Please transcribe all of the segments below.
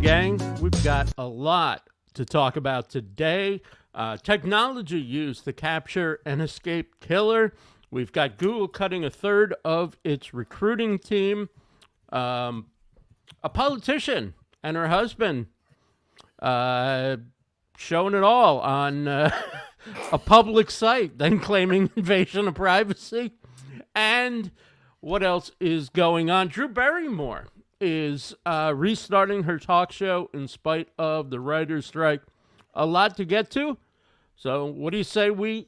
gang. We've got a lot to talk about today. Technology used to capture an escaped killer. We've got Google cutting a third of its recruiting team. A politician and her husband showing it all on a public site, then claiming invasion of privacy. And what else is going on? Drew Barrymore is restarting her talk show in spite of the writer's strike. A lot to get to. So what do you say we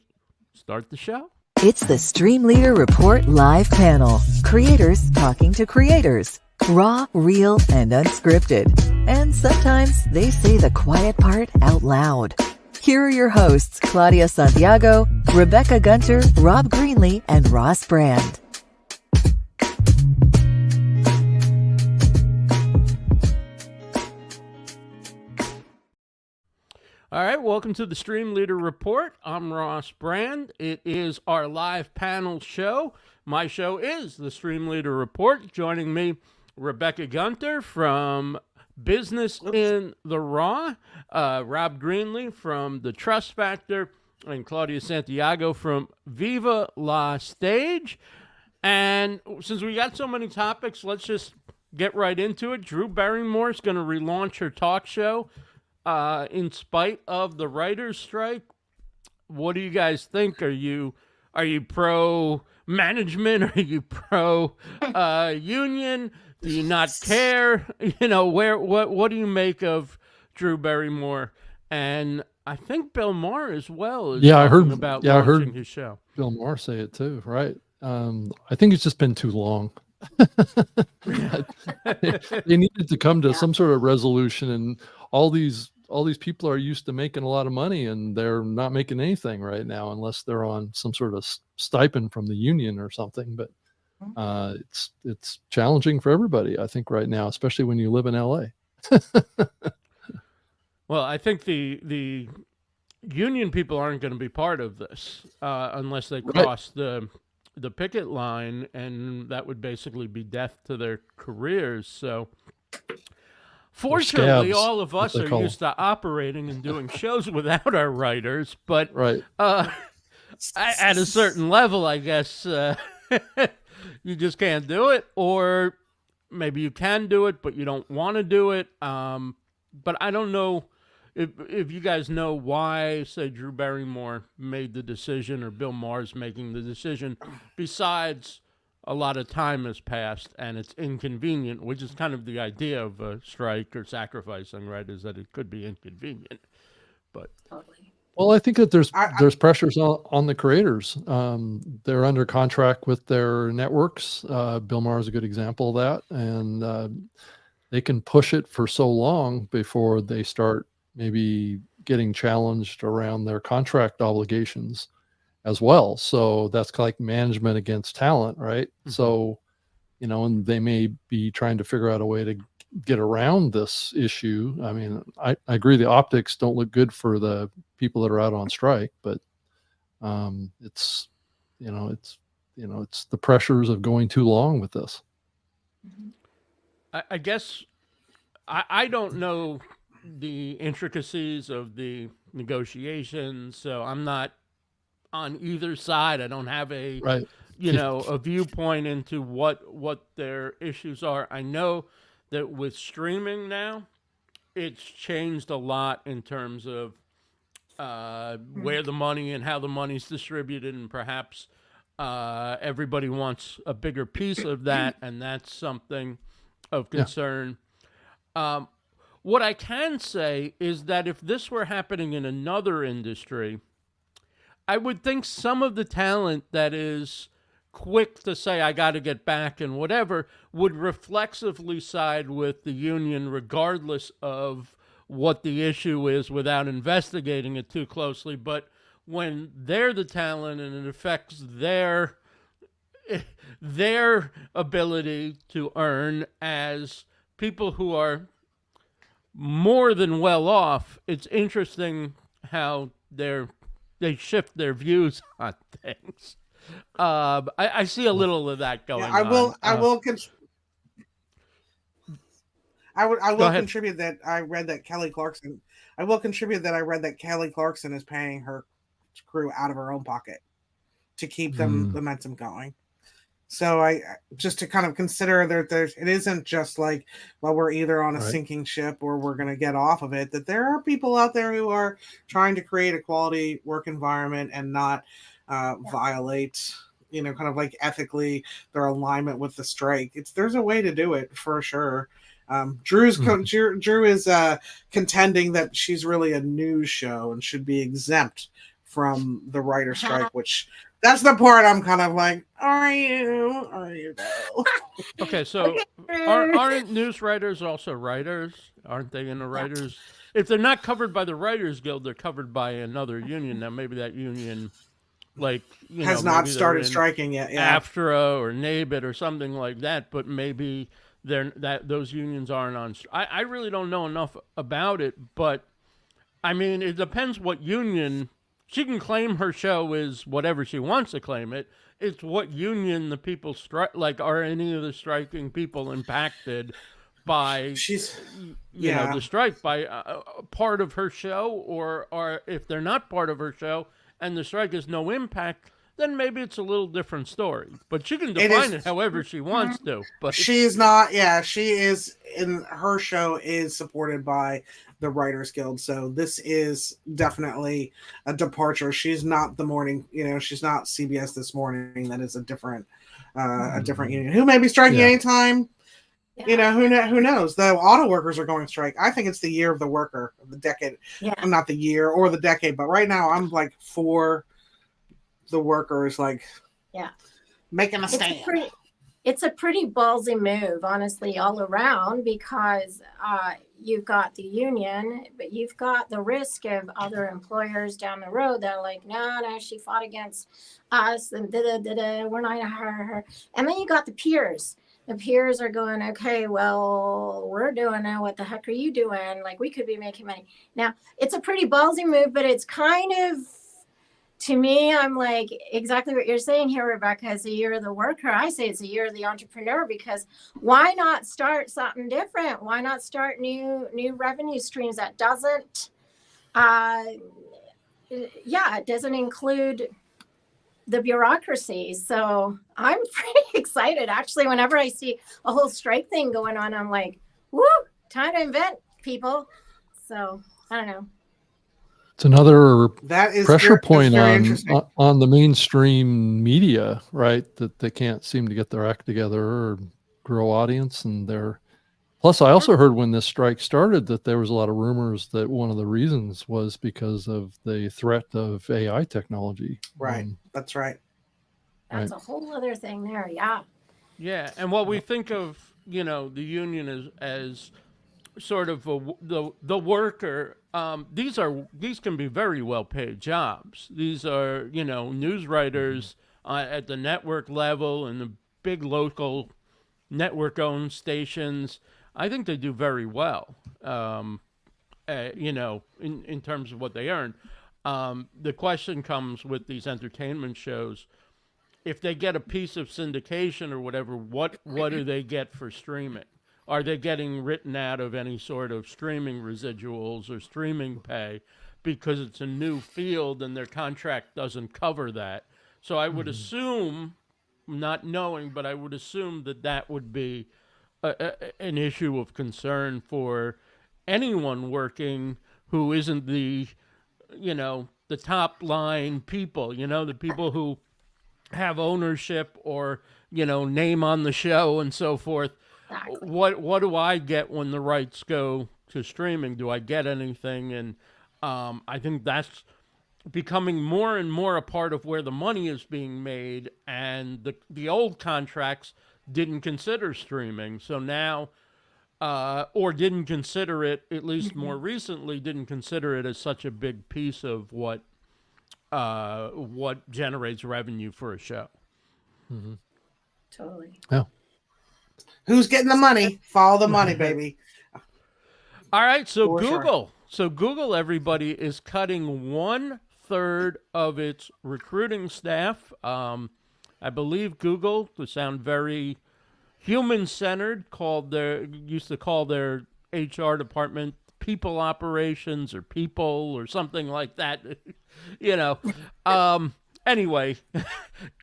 start the show? It's the StreamLeader Report Live Panel. Creators talking to creators. Raw, real, and unscripted. And sometimes they say the quiet part out loud. Here are your hosts, Claudia Santiago, Rebecca Gunter, Rob Greenlee, and Ross Brand. All right, welcome to the StreamLeader Report. I'm Ross Brand. It is our live panel show. My show is the StreamLeader Report. Joining me, Rebecca Gunter from Business in the Raw, Rob Greenlee from The Trust Factor, and Claudia Santiago from Viva La Stage. And since we got so many topics, let's just get right into it. Drew Barrymore is going to relaunch her talk show in spite of the writer's strike. What do you guys think? Are you pro management? Are you pro union? Do you not care? You know, what do you make of Drew Barrymore? And I think Bill Maher as well is I heard about I heard launching his show. Bill Maher say it too, right? I think it's just been too long. They needed to come to some sort of resolution, and all these people are used to making a lot of money, and they're not making anything right now unless they're on some sort of stipend from the union or something. But it's challenging for everybody, I think, right now, especially when you live in LA. Well, I think the union people aren't going to be part of this unless they cross the picket line, and that would basically be death to their careers. So fortunately, scabs, all of us are used to operating and doing shows without our writers, but at a certain level, I guess you just can't do it, or maybe you can do it, but you don't want to do it. But I don't know if you guys know why, say, Drew Barrymore made the decision or Bill Maher's making the decision, besides a lot of time has passed and it's inconvenient, which is kind of the idea of a strike or sacrificing, right, is that it could be inconvenient. But well, I think that there's pressures on the creators. They're under contract with their networks. Bill Maher is a good example of that. And they can push it for so long before they start maybe getting challenged around their contract obligations as well. So that's like management against talent, right? Mm-hmm. So, you know, and they may be trying to figure out a way to get around this issue. I mean, I agree the optics don't look good for the people that are out on strike, but it's the pressures of going too long with this. I guess I don't know the intricacies of the negotiations, so I'm not on either side. I don't have a a viewpoint into what their issues are. I know that with streaming now, it's changed a lot in terms of where the money and how the money's distributed, and perhaps everybody wants a bigger piece of that, and that's something of concern. What I can say is that if this were happening in another industry, I would think some of the talent that is quick to say, I got to get back and whatever, would reflexively side with the union regardless of what the issue is without investigating it too closely. But when they're the talent and it affects their ability to earn as people who are more than well off, it's interesting how they shift their views on things. I see a little of that going on. I will Go ahead. contribute that I read that Kelly Clarkson. I will contribute that I read that Kelly Clarkson is paying her crew out of her own pocket to keep them momentum going. So I just to kind of consider that it isn't just like, well, we're either on a sinking ship or we're going to get off of it. That there are people out there who are trying to create a quality work environment and not violate, kind of like ethically their alignment with the strike. There's a way to do it for sure. Drew is contending that she's really a news show and should be exempt from the writer strike, which that's the part I'm kind of like, are you though? Okay, so aren't news writers also writers? Aren't they in the writers? If they're not covered by the Writers Guild, they're covered by another union. Now maybe that union, has not started striking yet. Yeah. AFTRA or NABIT or something like that, but maybe those unions aren't on. I really don't know enough about it, but I mean, it depends what union. She can claim her show is whatever she wants to claim it. It's what union the people strike. Like, are any of the striking people impacted by the strike by part of her show, or if they're not part of her show and the strike has no impact, then maybe it's a little different story. But she can define it however she wants to. But she is not. Yeah, she is. In her show is supported by the Writers Guild, so this is definitely a departure. She's not the morning. She's not CBS This Morning. That is a different union who may be striking anytime. Yeah. Who knows? The auto workers are going strike. I think it's the year of the worker, of the decade. Yeah. Not the year or the decade, but right now I'm like for the workers, making a stand. It's a pretty ballsy move, honestly, all around, because you've got the union, but you've got the risk of other employers down the road that are like, no, she fought against us, and we're not gonna hire her. And then you got the peers. The peers are going, okay, well, we're doing it. What the heck are you doing? Like, we could be making money. Now, it's a pretty ballsy move, but it's kind of, to me, I'm like, exactly what you're saying here, Rebecca, is the year of the worker. I say it's a year of the entrepreneur, because why not start something different? Why not start new revenue streams that doesn't, it doesn't include the bureaucracy. So I'm pretty excited. Actually, whenever I see a whole strike thing going on, I'm like, woo, time to invent, people. So I don't know. It's another that pressure point on the mainstream media, right? That they can't seem to get their act together or grow audience. And plus, I also heard when this strike started that there was a lot of rumors that one of the reasons was because of the threat of AI technology. Right. That's right. That's a whole other thing there. Yeah. Yeah. And what we think of, the union as sort of the worker, these can be very well paid jobs. These are, news writers at the network level and the big local network owned stations. I think they do very well, in terms of what they earn. The question comes with these entertainment shows. If they get a piece of syndication or whatever, what do they get for streaming? Are they getting written out of any sort of streaming residuals or streaming pay because it's a new field and their contract doesn't cover that? So I would assume, not knowing, but I would assume that would be an issue of concern for anyone working who isn't the top line people, the people who have ownership or, name on the show and so forth. Exactly. What do I get when the rights go to streaming? Do I get anything? And I think that's becoming more and more a part of where the money is being made, and the old contracts didn't consider streaming. So now, or didn't consider it, at least more recently, didn't consider it as such a big piece of what generates revenue for a show. Mm-hmm. Totally. Yeah. Who's getting the money? Follow the money, baby. All right. So Google. So Google, everybody, is cutting 1/3 of its recruiting staff. I believe Google, to sound very human-centered, used to call their HR department, people operations or people or something like that. Anyway,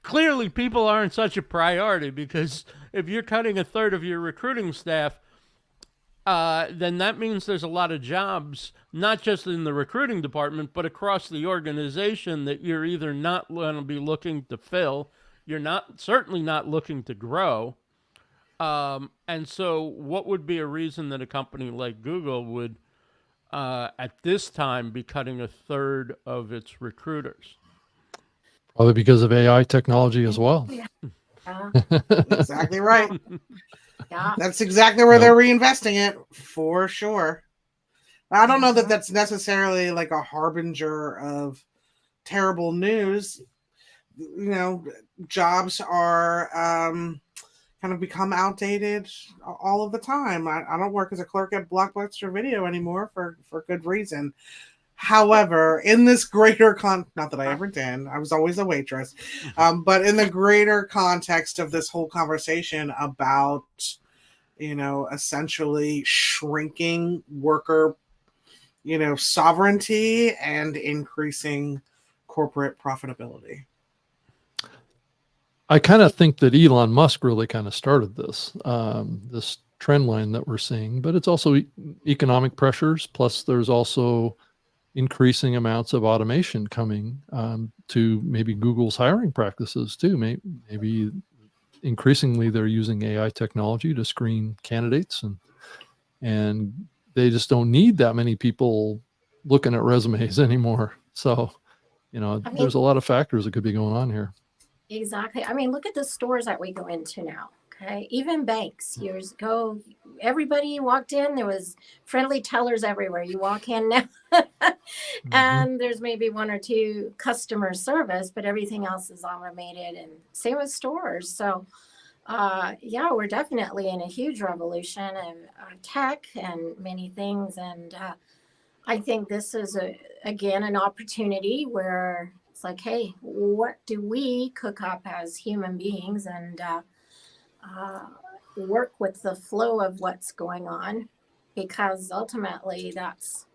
clearly people aren't such a priority, because if you're cutting a third of your recruiting staff, then that means there's a lot of jobs, not just in the recruiting department, but across the organization that you're either not going to be looking to fill, you're certainly not looking to grow. And so what would be a reason that a company like Google would, at this time, be cutting a third of its recruiters? Probably because of AI technology as well. Yeah. Exactly right. Yeah. That's exactly where they're reinvesting it, for sure. I don't know that that's necessarily like a harbinger of terrible news. Jobs are kind of become outdated all of the time. I don't work as a clerk at Blockbuster Video anymore for good reason. However, in this greater not that I ever did, I was always a waitress, but in the greater context of this whole conversation about, essentially shrinking worker, sovereignty and increasing corporate profitability. I kind of think that Elon Musk really kind of started this trend line that we're seeing, but it's also economic pressures. Plus, there's also increasing amounts of automation coming to maybe Google's hiring practices too. Maybe increasingly they're using AI technology to screen candidates, and they just don't need that many people looking at resumes anymore. So, there's a lot of factors that could be going on here. Exactly. I mean, look at the stores that we go into now. Okay. Even banks years ago, everybody walked in, there was friendly tellers everywhere. You walk in now and there's maybe one or two customer service, but everything else is automated, and same with stores. So, we're definitely in a huge revolution of tech and many things. And I think this is, again, an opportunity where it's like, hey, what do we cook up as human beings and work with the flow of what's going on, because ultimately that's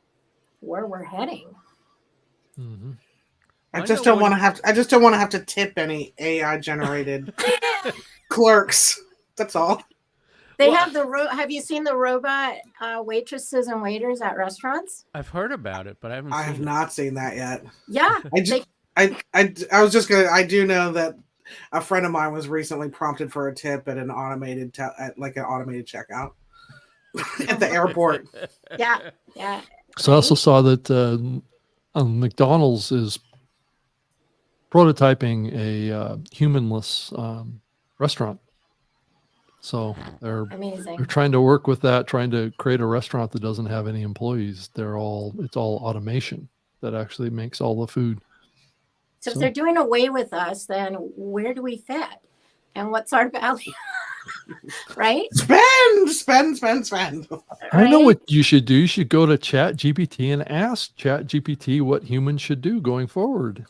where we're heading. Mm-hmm. I just don't want to have to tip any AI generated clerks. That's all. They have have you seen the robot waitresses and waiters at restaurants? I've heard about it, but I have not seen that yet. Yeah. I was just gonna. I do know that a friend of mine was recently prompted for a tip at an automated automated checkout at the airport. Yeah. So I also saw that McDonald's is prototyping a humanless restaurant. So they're trying to work with that, trying to create a restaurant that doesn't have any employees. It's all automation that actually makes all the food. So if they're doing away with us, then where do we fit? And what's our value? Right? Spend. I know what you should do. You should go to ChatGPT and ask ChatGPT what humans should do going forward.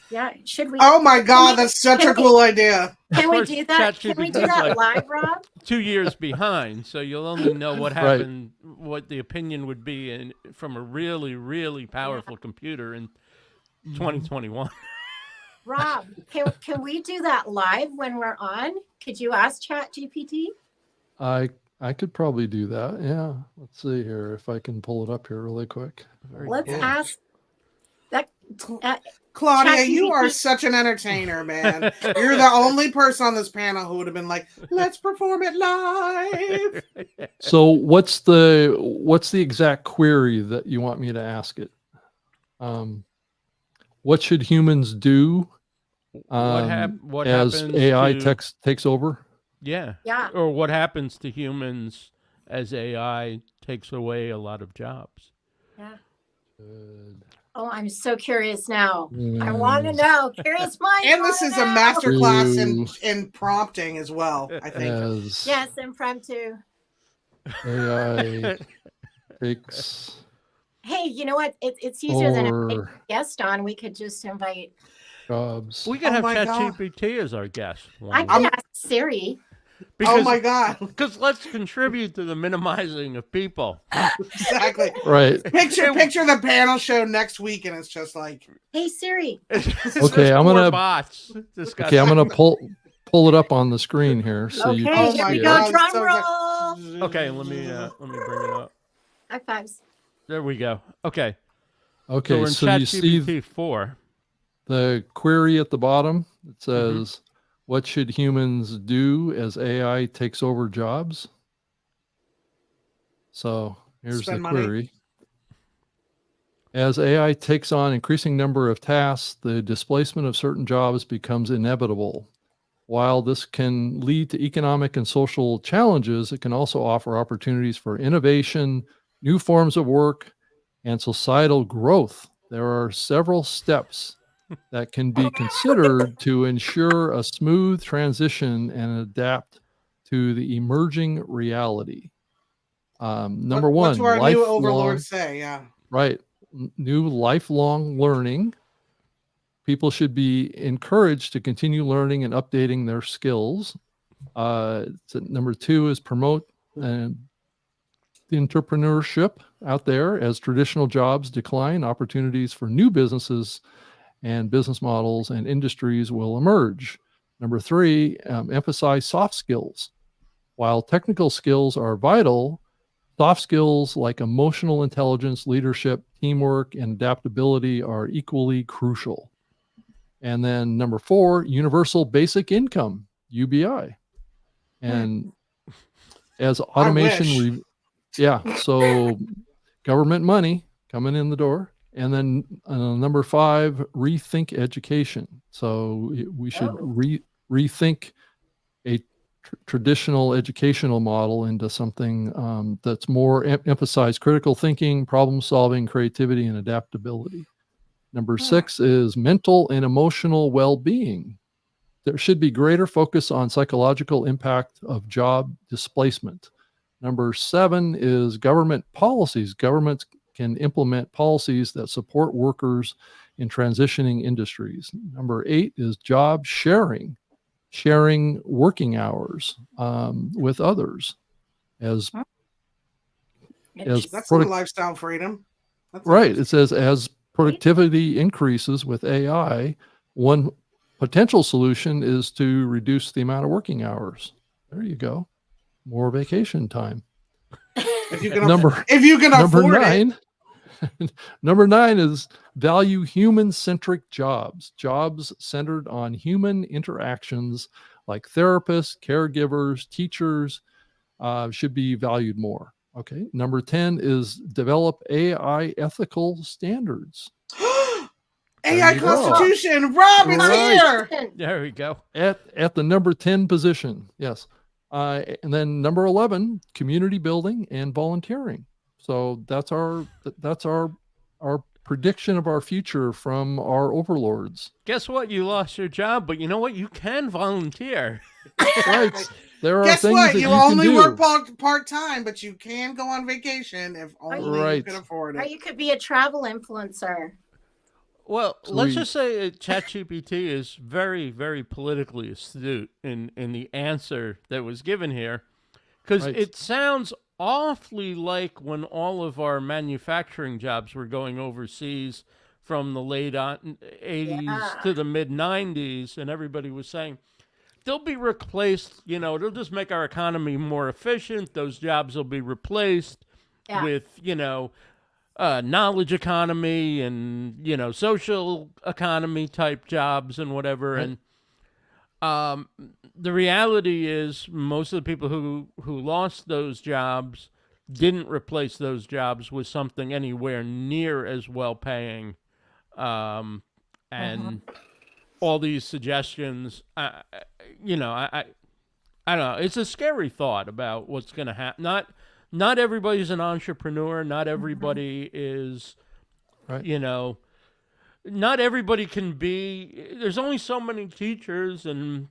Yeah, should we? Oh my God, that's such a cool idea. Can we do that? Can we do that live, Rob? 2 years behind, so you'll only know what happened, what the opinion would be from a really, really powerful computer in 2021. Rob, can we do that live when we're on? Could you ask ChatGPT? I could probably do that. Yeah. Let's see here if I can pull it up here really quick. Let's ask that. Claudia, you are such an entertainer, man. You're the only person on this panel who would have been like, let's perform it live. So what's the exact query that you want me to ask it? What should humans do what as AI takes over? Yeah. Or what happens to humans as AI takes away a lot of jobs? Yeah. Good. Oh, I'm so curious now. I want to know. Curious mind. And this is a masterclass in prompting as well, I think. Yes, impromptu. AI takes. Hey, you know what? It's easier than a guest on. We could just invite jobs. We could have ChatGPT as our guest. I can ask Siri. Oh my God. Because let's contribute to the minimizing of people. Exactly. Right. Picture the panel show next week, and it's just like, Hey Siri. Okay, I'm gonna bots. Okay, I'm gonna pull it up on the screen here so you Okay, can oh here my we see go. it. God. Drum roll. Okay, let me bring it up. High fives. There we go. Okay. Okay, So we're in so you see ChatGPT 4. the query at the bottom. It says, "What should humans do as AI takes over jobs?" So here's Spend the money. query. As AI takes on increasing number of tasks, the displacement of certain jobs becomes inevitable. While this can lead to economic and social challenges, it can also offer opportunities for innovation, new forms of work, and societal growth. There are several steps that can be considered to ensure a smooth transition and adapt to the emerging reality. Number what one, do our new lifelong, overlords say? Yeah. right, new lifelong learning. People should be encouraged to continue learning and updating their skills. Number two is promote the entrepreneurship out there as traditional jobs decline. Opportunities for new businesses and business models and industries will emerge. Number three, emphasize soft skills. While technical skills are vital, soft skills like emotional intelligence, leadership, teamwork, and adaptability are equally crucial. And then number four, universal basic income, UBI. And as automation, so government money coming in the door. And then number five, rethink education. So we should rethink a traditional educational model into something that's more emphasize critical thinking, problem solving, creativity, and adaptability. Number six is mental and emotional well-being. There should be greater focus on psychological impact of job displacement. Number seven is government policies. Governments can implement policies that support workers in transitioning industries. Number eight is job sharing working hours with others as That's some lifestyle freedom. That's right. It says as productivity increases with AI, one potential solution is to reduce the amount of working hours. There you go. More vacation time. If you can afford it. Number nine is value human-centric jobs. Jobs centered on human interactions like therapists, caregivers, teachers should be valued more. Okay. Number 10 is develop AI ethical standards. AI Constitution. Rob is here. There we go. At the number 10 position. Yes. And then number 11, community building and volunteering. So that's our prediction of our future from our overlords. Guess what? You lost your job, but you know what? You can volunteer. Right. There are Guess things what? that You can only do. work part-time, but you can go on vacation if only you can afford Or it. you could be a travel influencer. Well, let's just say ChatGPT is very, very politically astute in the answer that was given here, because it sounds awfully like when all of our manufacturing jobs were going overseas from the late 80s to the mid 90s, and everybody was saying, they'll be replaced, they'll just make our economy more efficient. Those jobs will be replaced with, knowledge economy and, social economy type jobs and whatever. Right. And the reality is most of the people who lost those jobs didn't replace those jobs with something anywhere near as well paying. And all these suggestions, I don't know. It's a scary thought about what's going to happen. Not everybody's an entrepreneur. Not everybody is, not everybody can be. There's only so many teachers and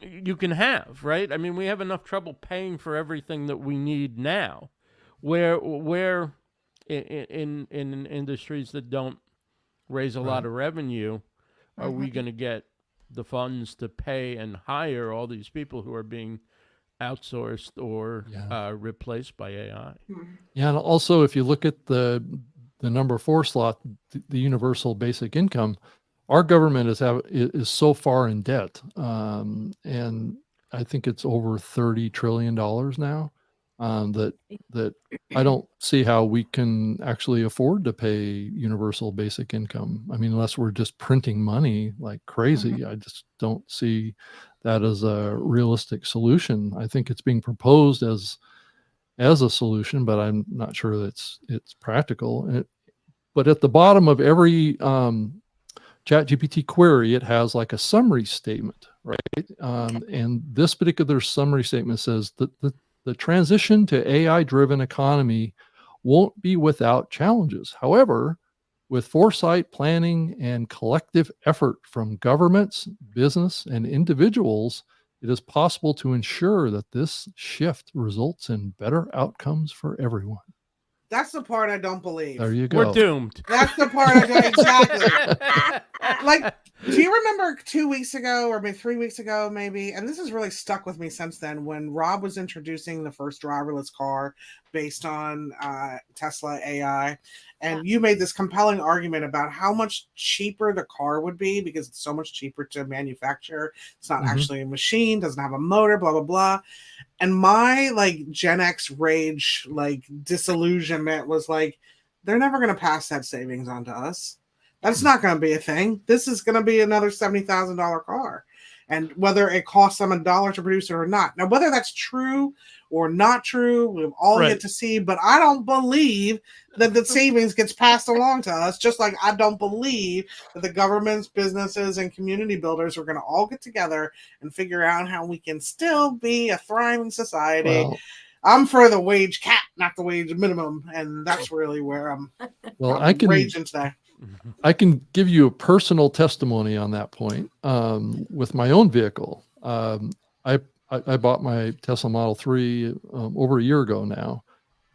you can have, right? I mean, we have enough trouble paying for everything that we need now. Where in industries that don't raise a lot of revenue, are we going to get the funds to pay and hire all these people who are being outsourced or replaced by AI. Yeah, and also if you look at the number 4 slot, the universal basic income, our government is so far in debt, and I think it's over $30 trillion now, that I don't see how we can actually afford to pay universal basic income. I mean, unless we're just printing money like crazy, I just don't see that as a realistic solution. I think it's being proposed as a solution, but I'm not sure that it's practical. But at the bottom of every ChatGPT query, it has like a summary statement, right? And this particular summary statement says that the transition to AI-driven economy won't be without challenges. However, with foresight, planning, and collective effort from governments, business, and individuals, it is possible to ensure that this shift results in better outcomes for everyone. That's the part I don't believe. There you go. We're doomed. That's the part I don't exactly. Like, do you remember 2 weeks ago or maybe 3 weeks ago, maybe? And this has really stuck with me since then, when Rob was introducing the first driverless car based on Tesla AI. And you made this compelling argument about how much cheaper the car would be because it's so much cheaper to manufacture. It's not actually a machine, doesn't have a motor, blah, blah, blah. And my like Gen X rage, like disillusionment was like, they're never going to pass that savings on to us. That's not going to be a thing. This is going to be another $70,000 car. And whether it costs them $1 to produce it or not. Now, whether that's true or not true, we've all yet to see. But I don't believe that the savings gets passed along to us, just like I don't believe that the governments, businesses, and community builders are going to all get together and figure out how we can still be a thriving society. Well, I'm for the wage cap, not the wage minimum. And that's really where I'm raging today. I can give you a personal testimony on that point. With my own vehicle, I bought my Tesla Model 3 over a year ago now.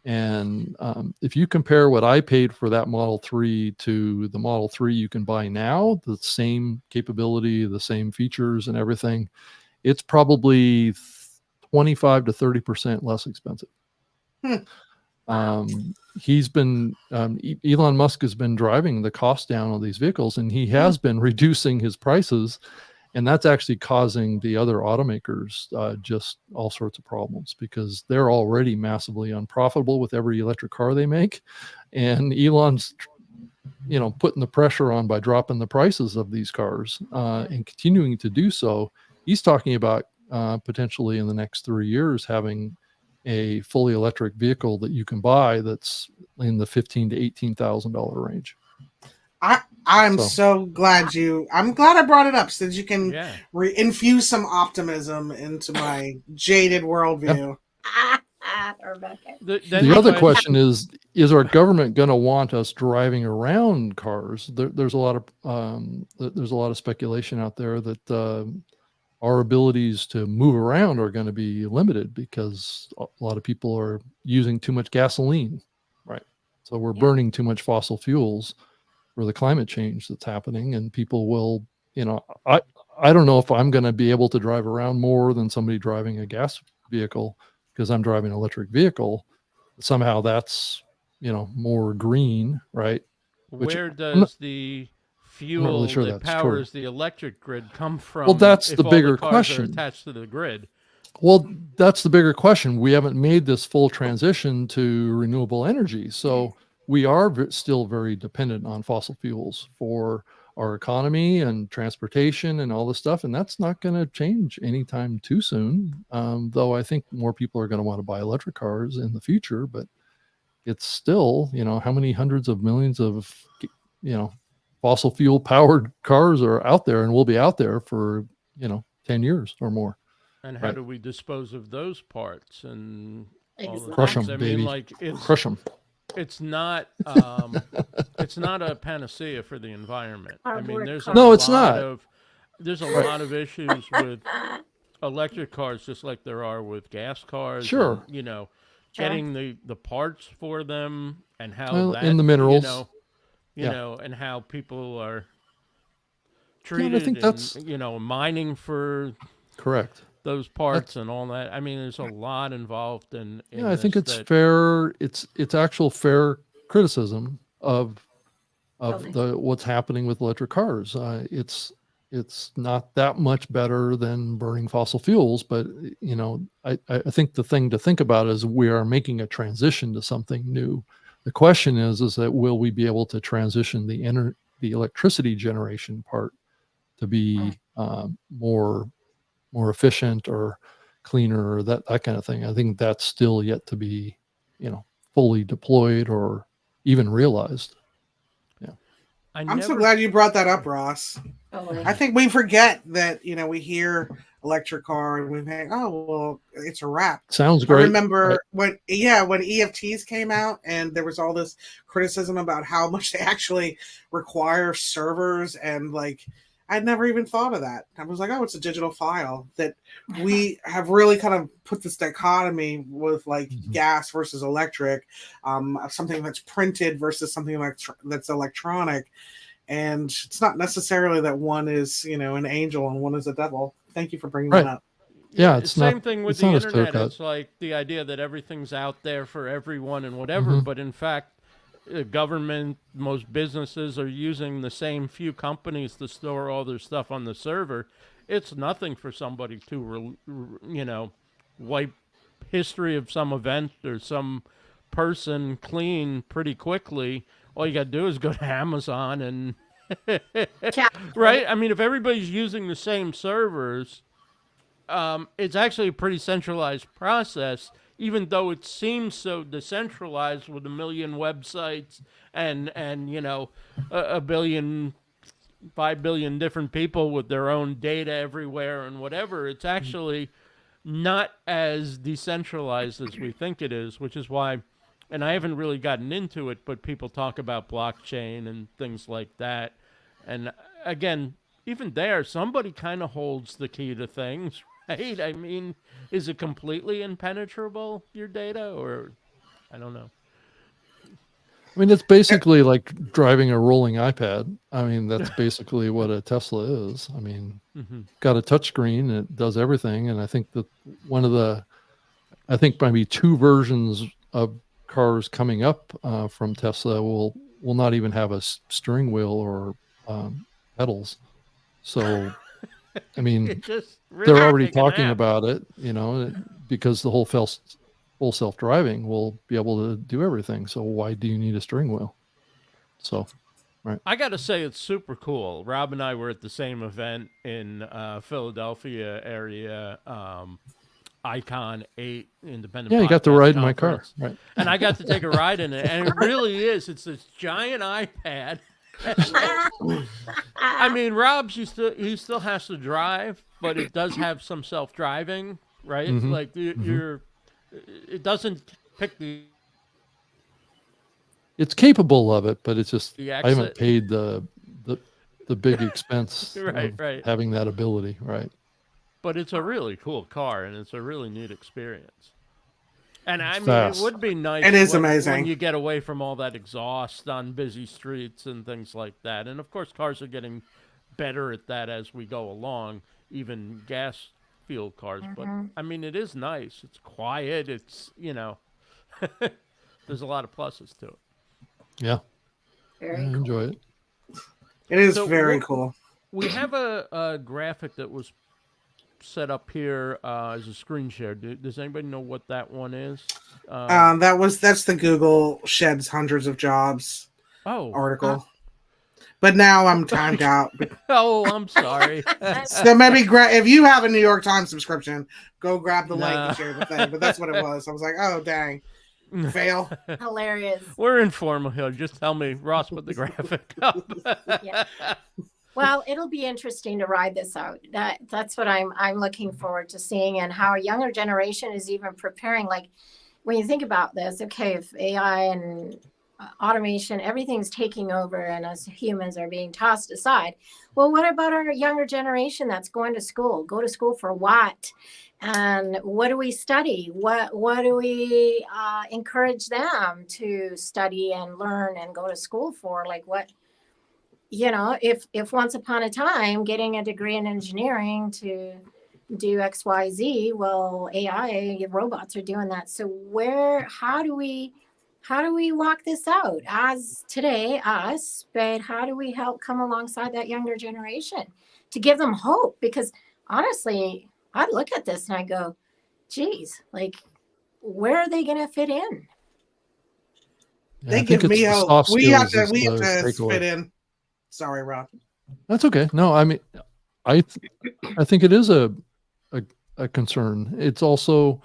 And if you compare what I paid for that Model 3 to the Model 3 you can buy now, the same capability, the same features and everything, it's probably 25 to 30% less expensive. Elon Musk has been driving the cost down on these vehicles, and he has been reducing his prices, and that's actually causing the other automakers just all sorts of problems because they're already massively unprofitable with every electric car they make, and Elon's putting the pressure on by dropping the prices of these cars and continuing to do so. He's talking about potentially in the next 3 years having a fully electric vehicle that you can buy that's in the $15,000 to $18,000 range. I'm so glad I'm glad I brought it up so that you can infuse some optimism into my jaded worldview. The other question is our government going to want us driving around cars? There's a lot of speculation out there that our abilities to move around are going to be limited because a lot of people are using too much gasoline, right? So we're burning too much fossil fuels for the climate change that's happening, and people will, I don't know if I'm going to be able to drive around more than somebody driving a gas vehicle because I'm driving an electric vehicle. Somehow that's, more green, right? Where does the fuel that powers the electric grid come from? Well, that's the bigger question. Attached to the grid. Well, that's the bigger question. We haven't made this full transition to renewable energy, so we are still very dependent on fossil fuels for our economy and transportation and all this stuff, and that's not going to change anytime too soon. Though I think more people are going to want to buy electric cars in the future, but it's still, how many hundreds of millions of, fossil fuel powered cars are out there and will be out there for 10 years or more. And how do we dispose of those parts and crush them, baby? Crush them. It's not it's not a panacea for the environment. I mean, there's a lot of issues with electric cars, just like there are with gas cars. Sure. And, getting the parts for them and how in the minerals. And how people are treated, I think that's mining for correct. those parts and all that. I mean, there's a lot involved in I think this it's fair. It's actual fair criticism of Okay. what's happening with electric cars. It's not that much better than burning fossil fuels, but I think the thing to think about is we are making a transition to something new. The question is that will we be able to transition the electricity generation part to be more efficient or cleaner or that kind of thing. I think that's still yet to be, fully deployed or even realized. Yeah. I'm so glad you brought that up, Ross. Totally. I think we forget that, we hear electric car and we think, oh, well, it's a wrap. Sounds great. I remember when EFTs came out and there was all this criticism about how much they actually require servers, and like, I'd never even thought of that. I was like, oh, it's a digital file. That we have really kind of put this dichotomy with like gas versus electric, something that's printed versus something that's electronic. And it's not necessarily that one is, an angel and one is a devil. Thank you for bringing that up. Yeah, it's the same thing with the internet. It's like the idea that everything's out there for everyone and whatever, but in fact, government, most businesses are using the same few companies to store all their stuff on the server. It's nothing for somebody to, wipe history of some event or some person clean pretty quickly. All you got to do is go to Amazon and, right? I mean, if everybody's using the same servers, it's actually a pretty centralized process, even though it seems so decentralized with 1 million websites and a billion, 5 billion different people with their own data everywhere and whatever. It's actually not as decentralized as we think it is, which is why, and I haven't really gotten into it, but people talk about blockchain and things like that. And again, even there, somebody kind of holds the key to things, right? I mean, is it completely impenetrable, your data, or I don't know. I mean, it's basically like driving a rolling iPad. I mean, that's basically what a Tesla is. I mean, got a touch screen, it does everything. And I think that maybe 2 versions of cars coming up from Tesla will not even have a steering wheel or pedals. So, I mean, they're already talking about it, because the whole full self-driving will be able to do everything. So why do you need a steering wheel? So, right. I got to say, it's super cool. Rob and I were at the same event in Philadelphia area, Icon 8 Independent. Yeah, you got to ride in my car. Right. And I got to take a ride in it. And it really is. It's this giant iPad. I mean, he still has to drive, but it does have some self-driving, right? Like it doesn't pick the. It's capable of it, but it's just I haven't paid the big expense right. having that ability, right? But it's a really cool car, and it's a really neat experience. And I mean, fast. It would be nice. It is amazing when you get away from all that exhaust on busy streets and things like that. And of course, cars are getting better at that as we go along, even gas fuel cars. But I mean, it is nice. It's quiet. It's there's a lot of pluses to it. Yeah, Very cool. Enjoy it. It is very cool. We have a graphic that was set up here as a screen share. Does anybody know what that one is? That's the Google sheds hundreds of jobs article. But now I'm timed out. Oh, I'm sorry. So maybe if you have a New York Times subscription, go grab the link and share the thing. But that's what it was. I was like, oh dang, fail. Hilarious. We're informal here. Just tell me, Ross, put the graphic up. Yeah. Well, it'll be interesting to ride this out. That's what I'm looking forward to seeing, and how a younger generation is even preparing. Like when you think about this, okay, if AI and automation, everything's taking over, and us humans are being tossed aside. Well, what about our younger generation that's going to school? Go to school for what? And what do we study? What do we encourage them to study and learn and go to school for? Like what? If once upon a time getting a degree in engineering to do XYZ. Well, AI robots are doing that. So how do we walk this out as today, us, but how do we help come alongside that younger generation to give them hope? Because honestly, I look at this and I go, geez, like, where are they going to fit in? Yeah, they give me hope. We have to fit in. Sorry, Rob. That's okay. No, I mean, I think it is a concern. It's also,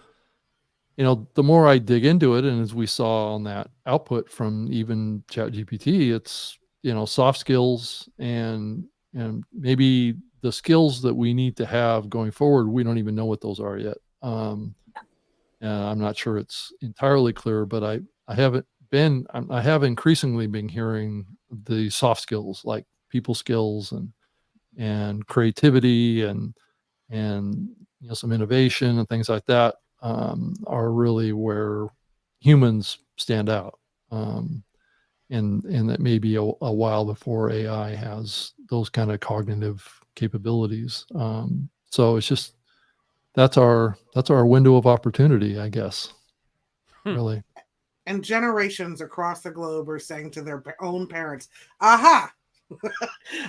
the more I dig into it, and as we saw on that output from even ChatGPT, it's, soft skills and maybe the skills that we need to have going forward. We don't even know what those are yet. And I'm not sure it's entirely clear, but I have increasingly been hearing the soft skills like people skills and creativity and some innovation and things like that are really where humans stand out. And that may be a while before AI has those kind of cognitive capabilities. So it's just, that's our window of opportunity, I guess. Really. And generations across the globe are saying to their own parents, aha,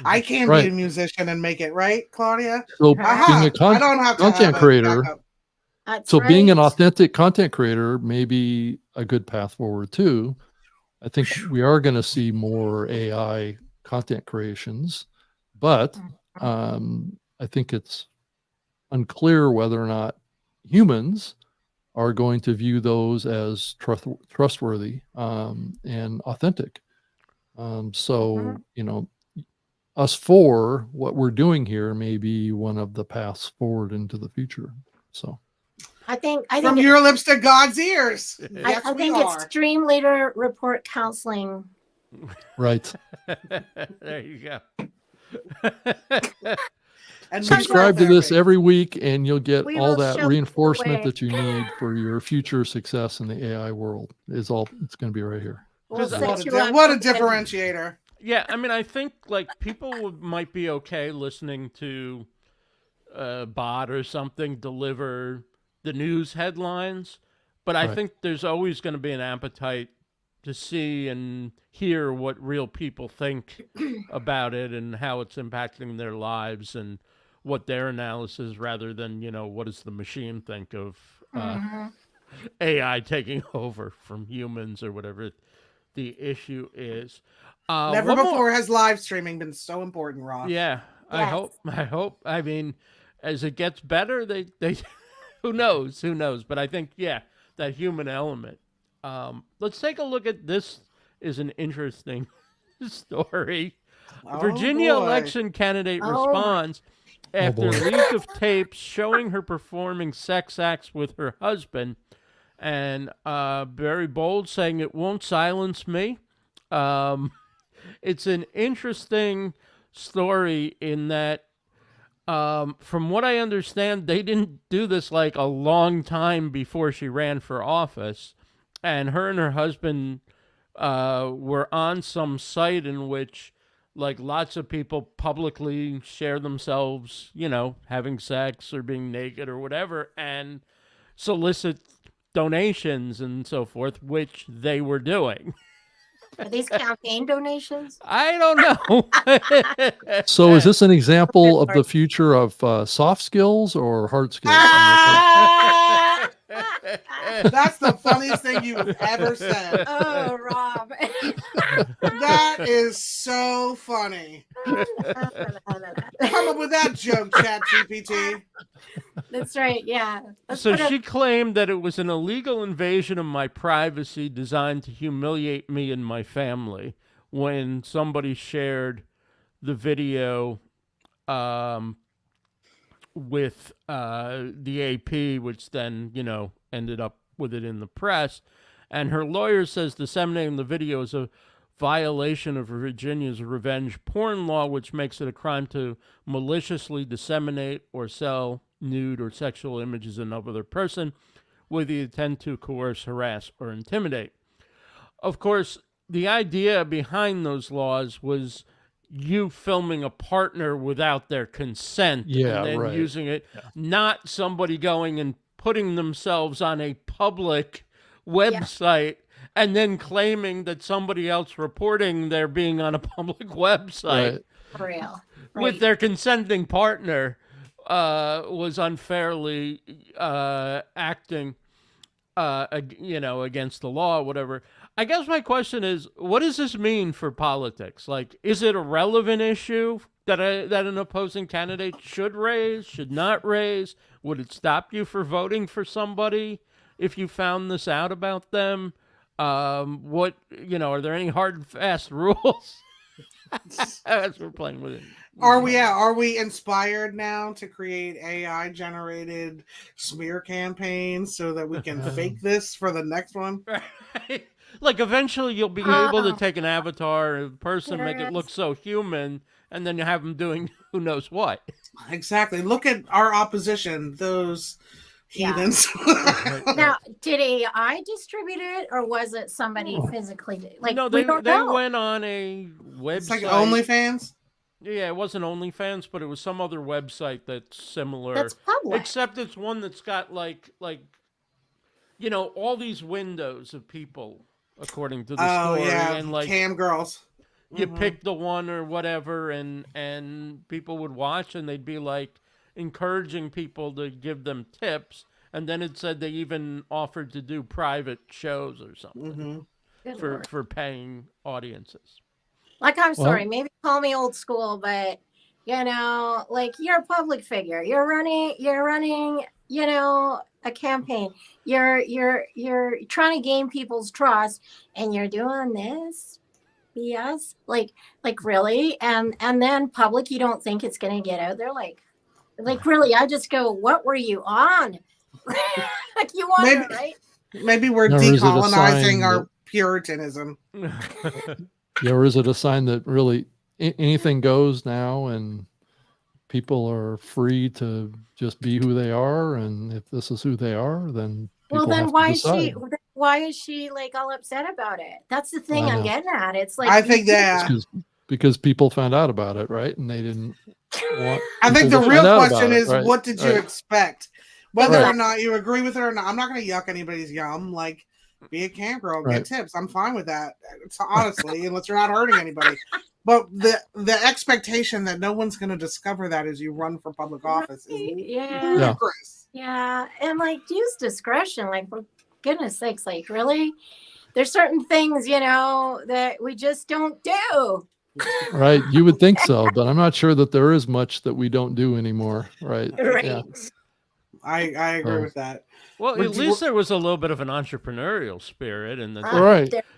I can be a musician and make it, right, Claudia? So being a I don't have content creator, right. Being an authentic content creator may be a good path forward too. I think we are going to see more AI content creations, but I think it's unclear whether or not humans are going to view those as trustworthy and authentic. So, us four, what we're doing here may be one of the paths forward into the future. So I think from your lips to God's ears. Yes, I think it's StreamLeader Report Counseling. Right. There you go. And subscribe to this every week and you'll get all that reinforcement that you need for your future success in the AI world. It's going to be right here. What a differentiator. Yeah, I mean, I think like people might be okay listening to a bot or something deliver the news headlines, but I think there's always going to be an appetite to see and hear what real people think about it and how it's impacting their lives and what their analysis, rather than, what does the machine think of AI taking over from humans or whatever the issue is. Never before has live streaming been so important, Ross. Yeah, yes. I hope. I mean, as it gets better, they who knows? But I think, that human element. Let's take a look at this. Is an interesting story. Virginia election candidate responds after leak of tapes showing her performing sex acts with her husband, and very bold, saying it won't silence me. It's an interesting story in that, from what I understand, they didn't do this like a long time before she ran for office, and her husband were on some site in which like lots of people publicly share themselves, having sex or being naked or whatever, and solicit donations and so forth, which they were doing. Are these campaign donations? I don't know. So is this an example of the future of soft skills or hard skills? That's the funniest thing you've ever said. Oh, Rob. That is so funny. Come up with that joke, ChatGPT. That's right, yeah. So she claimed that it was an illegal invasion of my privacy designed to humiliate me and my family when somebody shared the video with the AP, which then, ended up with it in the press. And her lawyer says disseminating the video is a violation of Virginia's revenge porn law, which makes it a crime to maliciously disseminate or sell nude or sexual images of another person with the intent to coerce, harass, or intimidate. Of course, the idea behind those laws was you filming a partner without their consent Yeah, and then right. using it, not somebody going and putting themselves on a public website and then claiming that somebody else reporting they're being on a public website Right. For real. with their consenting partner was unfairly acting, against the law or whatever. I guess my question is, what does this mean for politics? Like, is it a relevant issue that an opposing candidate should raise, should not raise? Would it stop you for voting for somebody if you found this out about them? Are there any hard and fast rules? As we're playing with it. Are we inspired now to create AI generated smear campaigns so that we can fake this for the next one? Right. Like, eventually you'll be able to take an avatar, a person, make it look so human, and then you have them doing who knows what. Exactly. Look at our opposition, those heathens. Now, did AI distribute it, or was it somebody physically? Like, no, they went on a website. It's like OnlyFans? Yeah, it wasn't OnlyFans, but it was some other website that's similar. That's public. Except it's one that's got like all these windows of people, according to the story. And like cam girls. You pick the one or whatever, and people would watch, and they'd be like encouraging people to give them tips. And then it said they even offered to do private shows or something for paying audiences. Like, I'm sorry, maybe call me old school, but like, you're a public figure. You're running, a campaign. You're trying to gain people's trust, and you're doing this BS. Like really? And then public, you don't think it's gonna get out there? Like really? I just go, what were you on? Like, you wonder, right? Maybe we're decolonizing our Puritanism. Yeah, or is it a sign that really anything goes now, and people are free to just be who they are? And if this is who they are, then people have to decide. Why is she like all upset about it? That's the thing I'm getting at. It's like, I think that because people found out about it, right? And they didn't want. I think the real question is, what did you expect? Whether or not you agree with it or not, I'm not going to yuck anybody's yum. Like, be a camp girl, get tips. I'm fine with that. It's honestly, unless you're not hurting anybody. But the expectation that no one's going to discover that as you run for public office is ludicrous. Yeah, and like, use discretion. Like, for goodness sakes, like, really? There's certain things, that we just don't do. Right, you would think so, but I'm not sure that there is much that we don't do anymore. Right. Yeah. I agree with that. Well, at least there was a little bit of an entrepreneurial spirit, and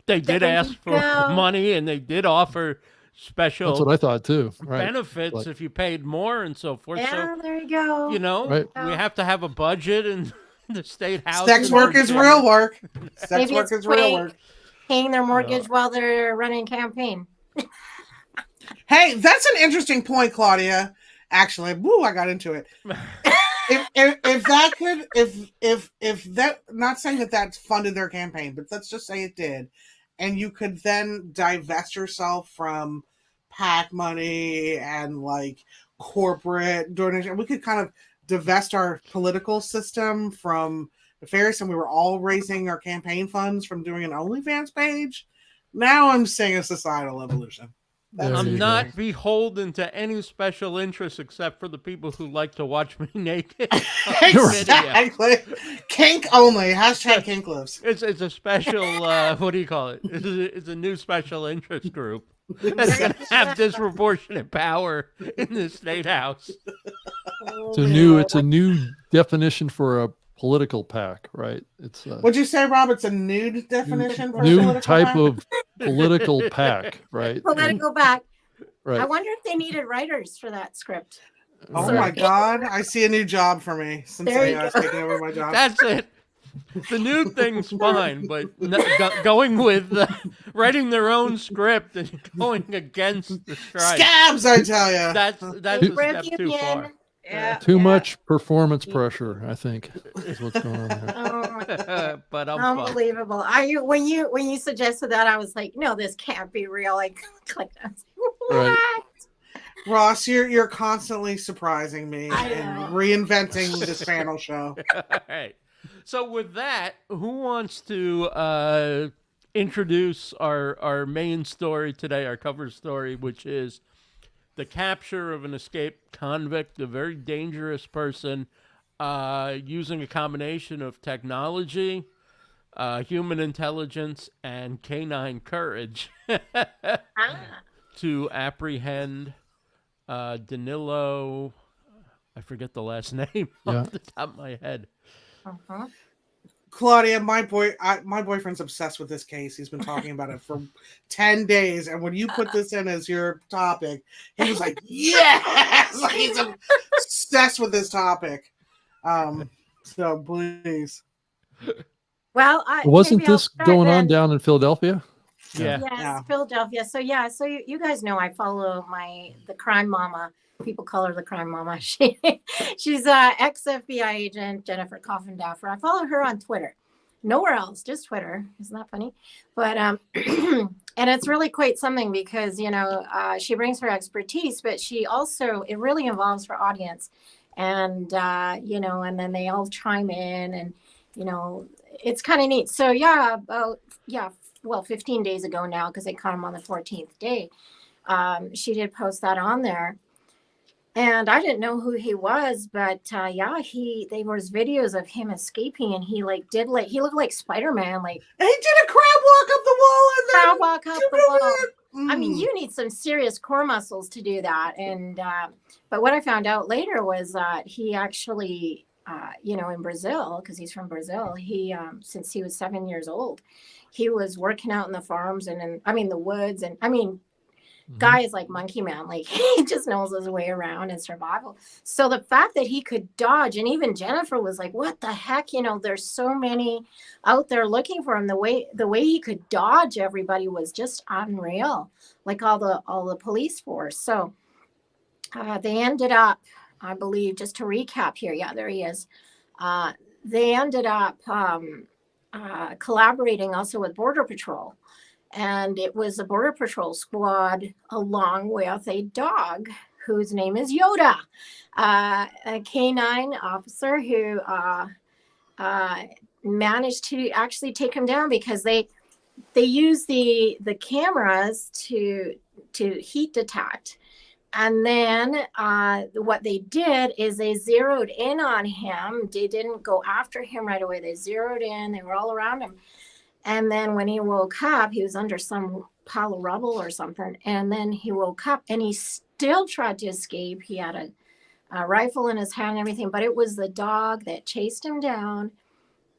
they did ask for money, and they did offer special. That's what I thought too. Benefits if you paid more and so forth. Yeah, so, there you go. We have to have a budget, and the state house. Sex work is real work. Sex work is real work. Paying their mortgage while they're running campaign. Hey, that's an interesting point, Claudia. Actually, I got into it. If that could, if that, not saying that funded their campaign, but let's just say it did, and you could then divest yourself from PAC money and like corporate donation. We could kind of divest our political system from nefarious, and we were all raising our campaign funds from doing an OnlyFans page. Now I'm seeing a societal evolution. I'm not beholden to any special interest except for the people who like to watch me naked. Exactly. Kink only. Hashtag kink lives. It's a special, what do you call it? It's a new special interest group that's going to have disproportionate power in the state house. It's a new definition for a political PAC, right? It's would you say, Rob, it's a nude definition for new a political type PAC? of political PAC, right? Political PAC. Right. I wonder if they needed writers for that script. Oh my God. I see a new job for me since AI's taking over my job. That's it. The new thing's fine, but going with writing their own script and going against the strike. Scabs, I tell you. That's a step too far. Yeah, too much performance pressure, I think, is what's going on there. But unbelievable. When you suggested that, I was like, no, this can't be real. I clicked. Right. Ross, you're constantly surprising me and reinventing this panel show. All right. So with that, who wants to introduce our main story today, our cover story, which is the capture of an escaped convict, a very dangerous person, using a combination of technology, human intelligence, and canine courage to apprehend Danilo. I forget the last name off the top of my head. Claudia, my boyfriend's obsessed with this case. He's been talking about it for 10 days. And when you put this in as your topic, he was like, yes! Like, he's obsessed with this topic. So please. Well, wasn't this going on down in Philadelphia? Yeah. Yes, Philadelphia. So you guys know I follow the crime mama. People call her the crime mama. She's a ex-FBI agent, Jennifer Coffindaffer. I follow her on Twitter. Nowhere else, just Twitter. Isn't that funny? But and it's really quite something because she brings her expertise, but she also, it really involves her audience, and and then they all chime in, and it's kind of neat. So 15 days ago now, because they caught him on the 14th day, she did post that on there. And I didn't know who he was, but there was videos of him escaping, and he looked like Spider-Man, like he did a crab walk up the wall and then crab walk up the wall. I mean, you need some serious core muscles to do that. And but what I found out later was that he actually, in Brazil, because he's from Brazil, he since he was 7 years old, he was working out in the farms and in the woods, and guy is like Monkey Man, like he just knows his way around and survival. So the fact that he could dodge, and even Jennifer was like, what the heck, there's so many out there looking for him. The way he could dodge everybody was just unreal, like all the police force. So they ended up, I believe, just to recap here, there he is, they ended up collaborating also with Border Patrol. And it was a Border Patrol squad along with a dog whose name is Yoda, a canine officer who managed to actually take him down because they use the cameras to heat detect. And then what they did is they zeroed in on him. They didn't go after him right away. They zeroed in. They were all around him. And then when he woke up, he was under some pile of rubble or something. And then he woke up and he still tried to escape. He had a rifle in his hand and everything, but it was the dog that chased him down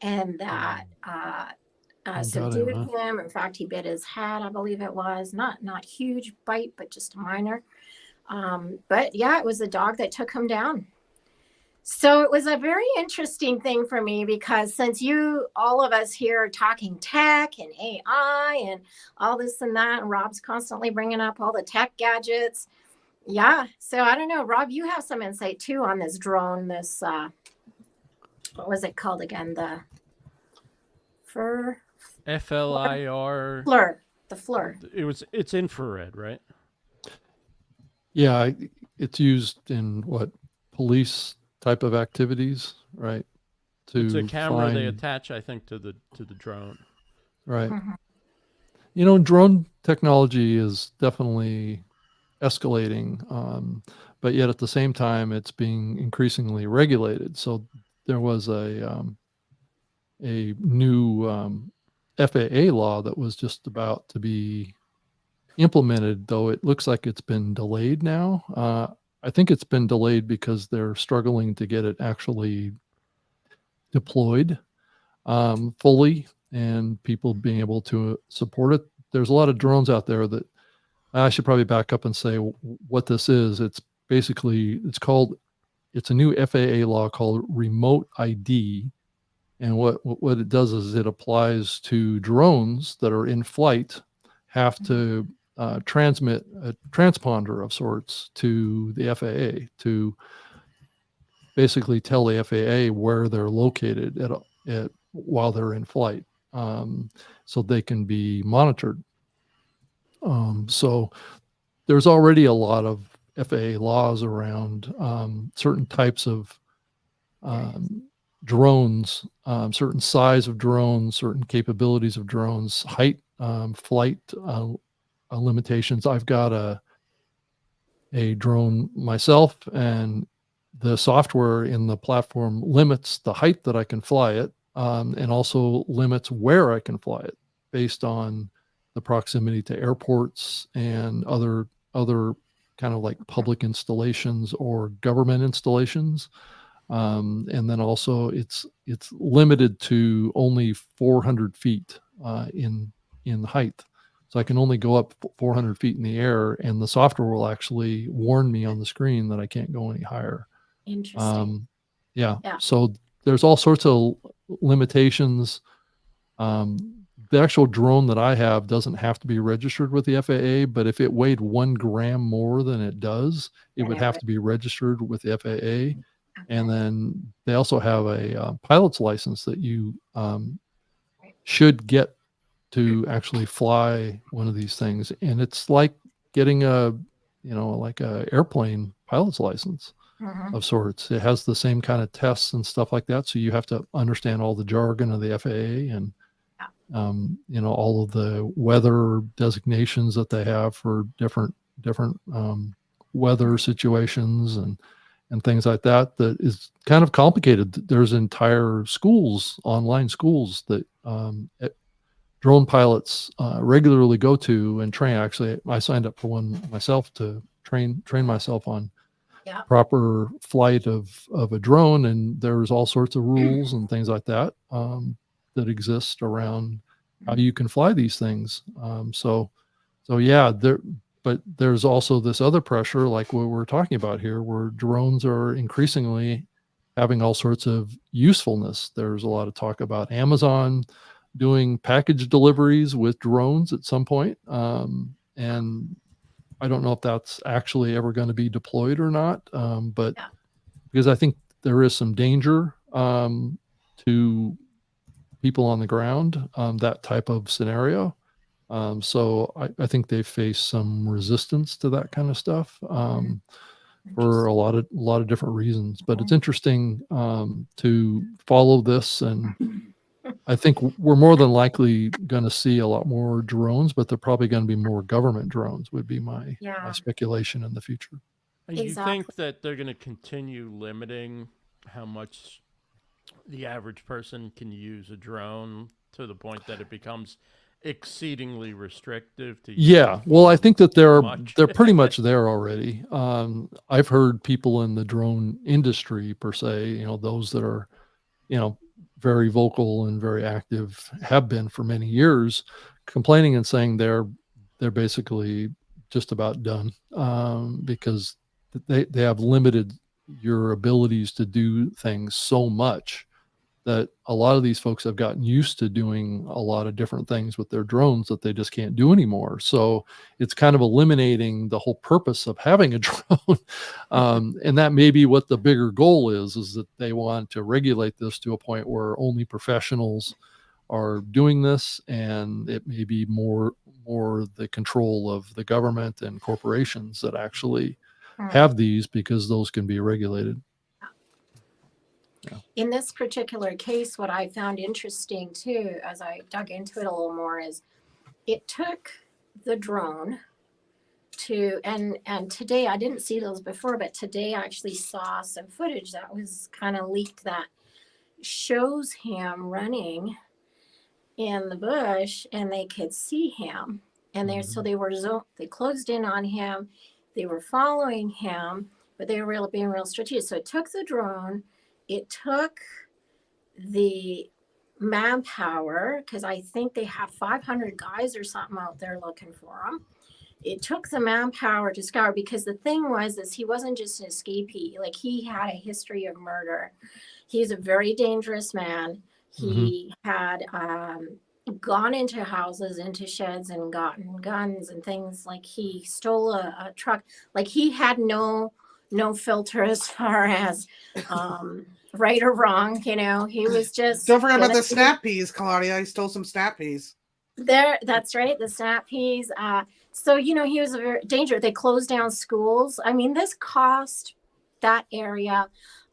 and that subdued him. In fact, he bit his head, I believe it was. Not huge bite, but just a minor. But it was the dog that took him down. So it was a very interesting thing for me because since all of us here are talking tech and AI and all this and that, and Rob's constantly bringing up all the tech gadgets. Yeah. So I don't know, Rob, you have some insight too on this drone, this, what was it called again? The FLIR. FLIR. The FLIR. It's infrared, right? Yeah. It's used in police type of activities, right? It's a camera they attach, I think, to the drone. Right. Mm-hmm. Drone technology is definitely escalating, but yet at the same time, it's being increasingly regulated. So there was a new FAA law that was just about to be implemented, though it looks like it's been delayed now. I think it's been delayed because they're struggling to get it actually deployed fully and people being able to support it. There's a lot of drones out there that I should probably back up and say what this is. It's basically, it's a new FAA law called Remote ID. And what it does is it applies to drones that are in flight, have to transmit a transponder of sorts to the FAA to basically tell the FAA where they're located while they're in flight, so they can be monitored. So there's already a lot of FAA laws around certain types of drones, certain size of drones, certain capabilities of drones, height, flight limitations. I've got a drone myself, and the software in the platform limits the height that I can fly it, and also limits where I can fly it based on the proximity to airports and other kind of like public installations or government installations. And then also it's limited to only 400 feet in height. So I can only go up 400 feet in the air, and the software will actually warn me on the screen that I can't go any higher. Interesting. Yeah. So there's all sorts of limitations. The actual drone that I have doesn't have to be registered with the FAA, but if it weighed 1 gram more than it does, it would have to be registered with the FAA. Okay. And then they also have a pilot's license that you should get to actually fly one of these things. And it's like getting like a airplane pilot's license of sorts. It has the same kind of tests and stuff like that. So you have to understand all the jargon of the FAA and all of the weather designations that they have for different weather situations and things like that. That is kind of complicated. There's entire schools, online schools that drone pilots regularly go to and train. Actually, I signed up for one myself to train myself on proper flight of a drone, and there's all sorts of rules and things like that that exist around how you can fly these things. So yeah, but there's also this other pressure, like what we're talking about here, where drones are increasingly having all sorts of usefulness. There's a lot of talk about Amazon doing package deliveries with drones at some point. And I don't know if that's actually ever going to be deployed or not. But because I think there is some danger to people on the ground, that type of scenario. So I think they face some resistance to that kind of stuff for a lot of different reasons. But it's interesting to follow this, and I think we're more than likely going to see a lot more drones, but they're probably going to be more government drones, would be my speculation in the future. You think that they're going to continue limiting how much the average person can use a drone to the point that it becomes exceedingly restrictive to use? Well, I think that they're pretty much there already. I've heard people in the drone industry per se, those that are very vocal and very active, have been for many years, complaining and saying they're basically just about done because they have limited your abilities to do things so much that a lot of these folks have gotten used to doing a lot of different things with their drones that they just can't do anymore. So it's kind of eliminating the whole purpose of having a drone. And that may be what the bigger goal is that they want to regulate this to a point where only professionals are doing this, and it may be more the control of the government and corporations that actually have these, because those can be regulated. In this particular case, what I found interesting too, as I dug into it a little more, is it took the drone to, and today, I didn't see those before, but today I actually saw some footage that was kind of leaked that shows him running in the bush, and they could see him, and so they closed in on him, they were following him, but they were being real strategic. So it took the drone. It took the manpower, because I think they had 500 guys or something out there looking for him. It took the manpower to scour, because the thing was he wasn't just an escapee. Like, he had a history of murder. He's a very dangerous man. He had gone into houses, into sheds, and gotten guns and things. Like, he stole a truck. Like, he had no filter as far as right or wrong. He was just. Don't forget about the snap peas, Claudia. He stole some snap peas. That's right, the snap peas. So, he was a very dangerous. They closed down schools. I mean, this cost that area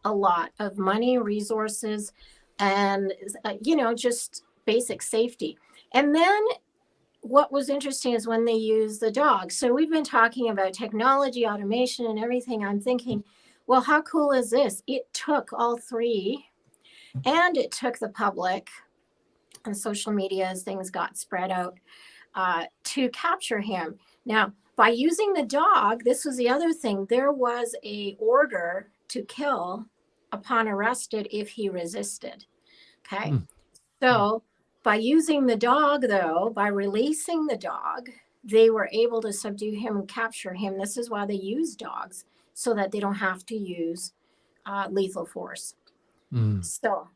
a lot of money, resources, and, just basic safety. And then what was interesting is when they use the dog. So we've been talking about technology, automation, and everything. I'm thinking, well, how cool is this? It took all three, and it took the public and social media as things got spread out to capture him. Now, by using the dog, this was the other thing. There was a order to kill upon arrested if he resisted. Okay. So by using the dog, though, by releasing the dog, they were able to subdue him and capture him. This is why they use dogs, so that they don't have to use lethal force. So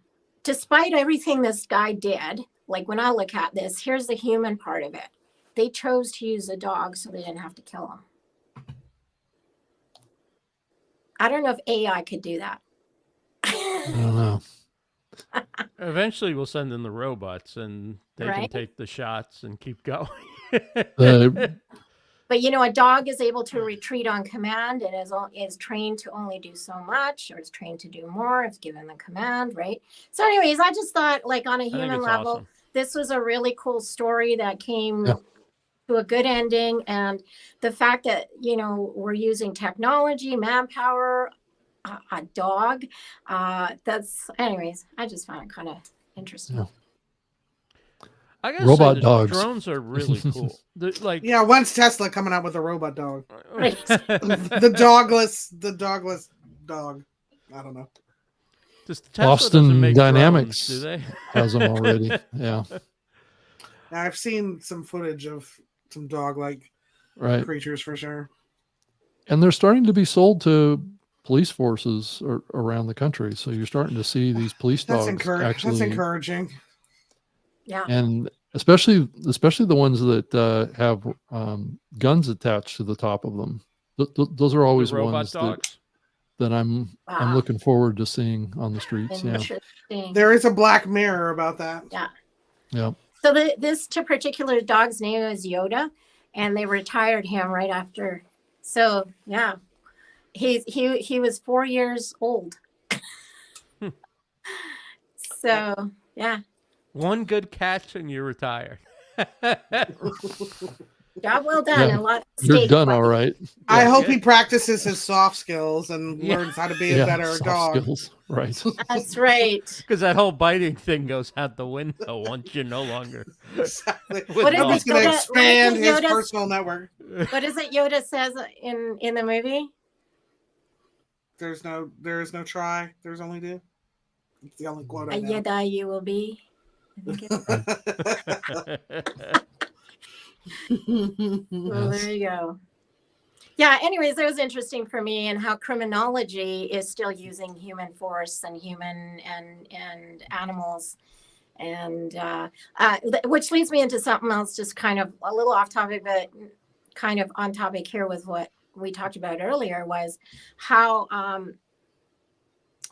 despite everything this guy did, like when I look at this, here's the human part of it. They chose to use a dog so they didn't have to kill him. I don't know if AI could do that. I don't know. Eventually, we'll send in the robots, and they can take the shots and keep going. But a dog is able to retreat on command. It is trained to only do so much, or it's trained to do more if given the command, right? So, anyways, I just thought, like, on a human level, awesome. This was a really cool story that came to a good ending, and the fact that we're using technology, manpower, a dog. Anyways, I just found it kind of interesting. Yeah. I guess robot dogs. Drones are really cool. When's Tesla coming out with a robot dog? the dogless dog. I don't know. Boston Dynamics drones, do they? has them already. Yeah. I've seen some footage of some dog-like creatures for sure. And they're starting to be sold to police forces around the country. So you're starting to see these police dogs actually. That's encouraging. Yeah. And especially the ones that have guns attached to the top of them. Those are always ones that I'm looking forward to seeing on the streets. Yeah. There is a Black Mirror about that. Yeah. Yeah. So this particular dog's name is Yoda, and they retired him right after. So yeah, he was 4 years old. So yeah. One good catch and you're retired. Job well done. Yeah. A lot. You're done all right. I hope he practices his soft skills and learns how to be a better dog. Skills. Right. That's right. Because that whole biting thing goes out the window once you're no longer. Exactly. What is He's going to expand his personal network. What is it Yoda says in the movie? There is no try. There's only do. It's the only quote I know. Jedi you will be. Well, there you go. Yeah, anyways, it was interesting for me, and how criminology is still using human force and human and animals, and which leads me into something else, just kind of a little off topic, but kind of on topic here with what we talked about earlier, was how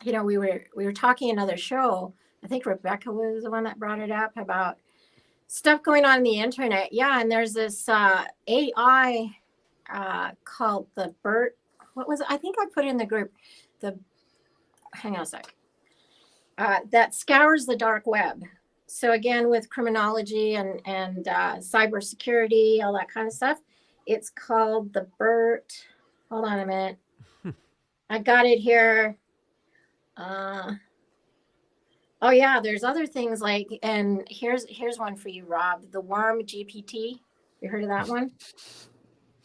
we were talking another show. I think Rebecca was the one that brought it up about stuff going on the internet. Yeah, and there's this AI called the BERT. What was it? I think I put it in the group. Hang on a sec. That scours the dark web. So again, with criminology and cybersecurity, all that kind of stuff, it's called the BERT. Hold on a minute. I got it here. Oh yeah, there's other things like, and here's one for you, Rob. The Worm GPT. You heard of that one?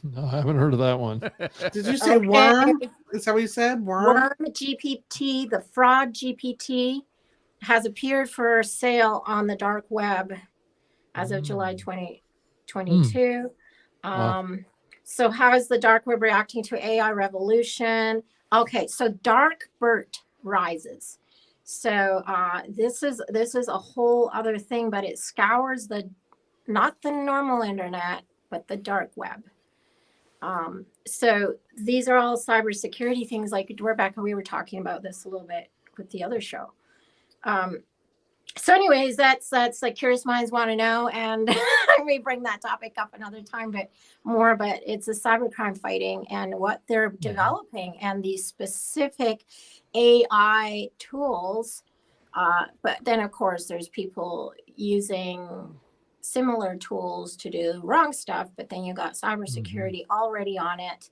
No, I haven't heard of that one. Did you say Worm? Is that what you said? Worm GPT, the fraud GPT, has appeared for sale on the dark web as of July 2022. Wow. So how is the dark web reacting to AI revolution? Okay, so dark BERT rises. So this is a whole other thing, but it scours not the normal internet, but the dark web. So these are all cybersecurity things. Like Rebecca, we were talking about this a little bit with the other show. So anyways, that's like curious minds want to know, and I may bring that topic up another time, but it's a cybercrime fighting and what they're developing and these specific AI tools. But then of course there's people using similar tools to do wrong stuff, but then you got cybersecurity already on it.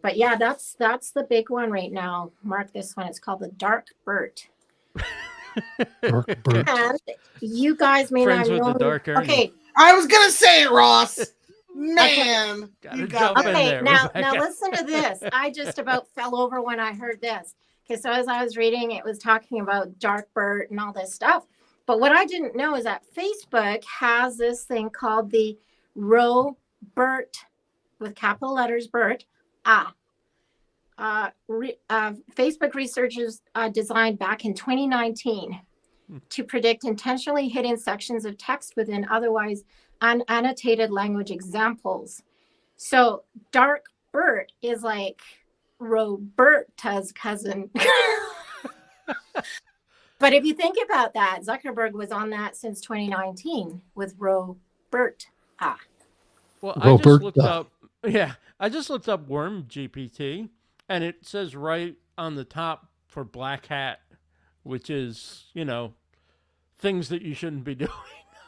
But yeah, that's the big one right now. Mark this one. It's called the Dark Bert. And you guys may Friends not with know. the dark Ernie. Okay, I was gonna say it, Ross. Man, Gotta you got jump in that. okay. there, Now Rebecca. listen to this. I just about fell over when I heard this. Okay, so as I was reading, it was talking about Dark Bert and all this stuff. But what I didn't know is that Facebook has this thing called the Robert, with capital letters, Bert. Facebook researchers designed back in 2019 to predict intentionally hidden sections of text within otherwise unannotated language examples. So Dark Bert is like Roberta's cousin. But if you think about that, Zuckerberg was on that since 2019 with Robert. Well, I just looked up. Yeah, I just looked up Worm GPT, and it says right on the top for Black Hat, which is, things that you shouldn't be doing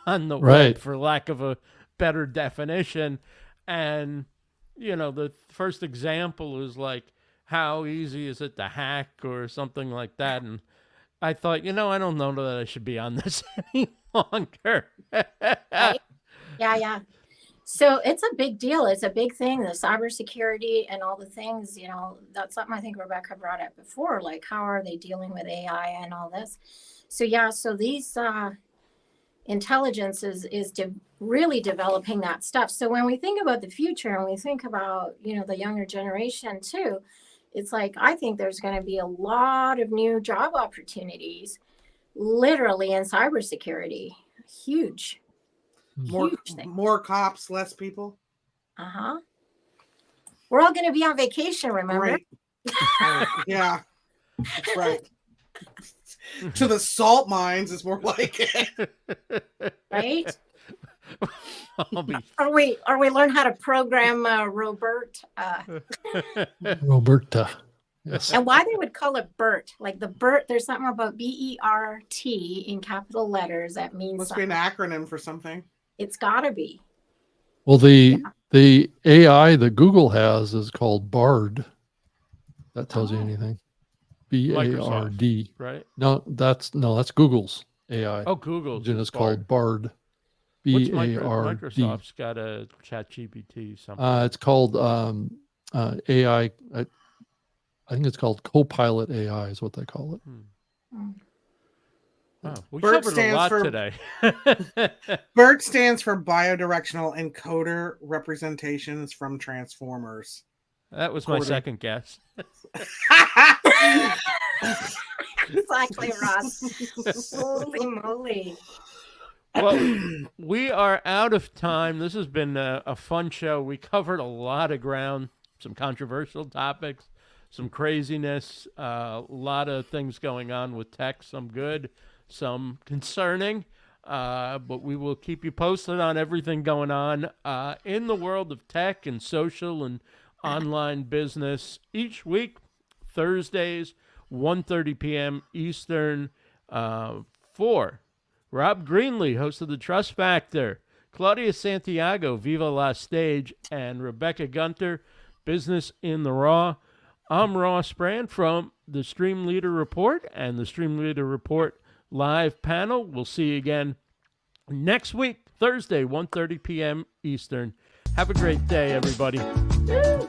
on the web, for lack of a better definition. And the first example is like, how easy is it to hack or something like that? And I thought, I don't know that I should be on this any longer. Right? Yeah. So it's a big deal. It's a big thing, the cybersecurity and all the things, that's something I think Rebecca brought up before, like how are they dealing with AI and all this? So yeah, so these intelligence is really developing that stuff. So when we think about the future and we think about, the younger generation too, it's like, I think there's going to be a lot of new job opportunities, literally in cybersecurity. Huge thing. More cops, less people. We're all going to be on vacation, remember? Right. Yeah, that's right. To the salt mines is more like it. Right? Or we learn how to program Roberta. Yes. And why they would call it Bert, like the Bert, there's something about BERT in capital letters that means must something. be an acronym for something. It's gotta be. Well, the AI that Google has is called Bard. That tells you anything. BARD. Right? No, that's Google's AI. Oh, Google's. And it's called Bard. What's BARD. Microsoft's got a ChatGPT something. It's called AI. I think it's called Copilot AI is what they call it. Wow, we BERT covered a lot today. BERT stands for Biodirectional Encoder Representations from Transformers. That was my second guess. Exactly, Ross. Holy moly. Well, we are out of time. This has been a fun show. We covered a lot of ground, some controversial topics, some craziness, a lot of things going on with tech, some good, some concerning, but we will keep you posted on everything going on in the world of tech and social and online business each week, Thursdays, 1:30 p.m. Eastern, for Rob Greenlee, host of The Trust Factor, Claudia Santiago, Viva La Stage, and Rebecca Gunter, Business in the Raw. I'm Ross Brand from the StreamLeader Report and the StreamLeader Report Live Panel. We'll see you again next week, Thursday, 1:30 p.m. Eastern. Have a great day, everybody. Woo!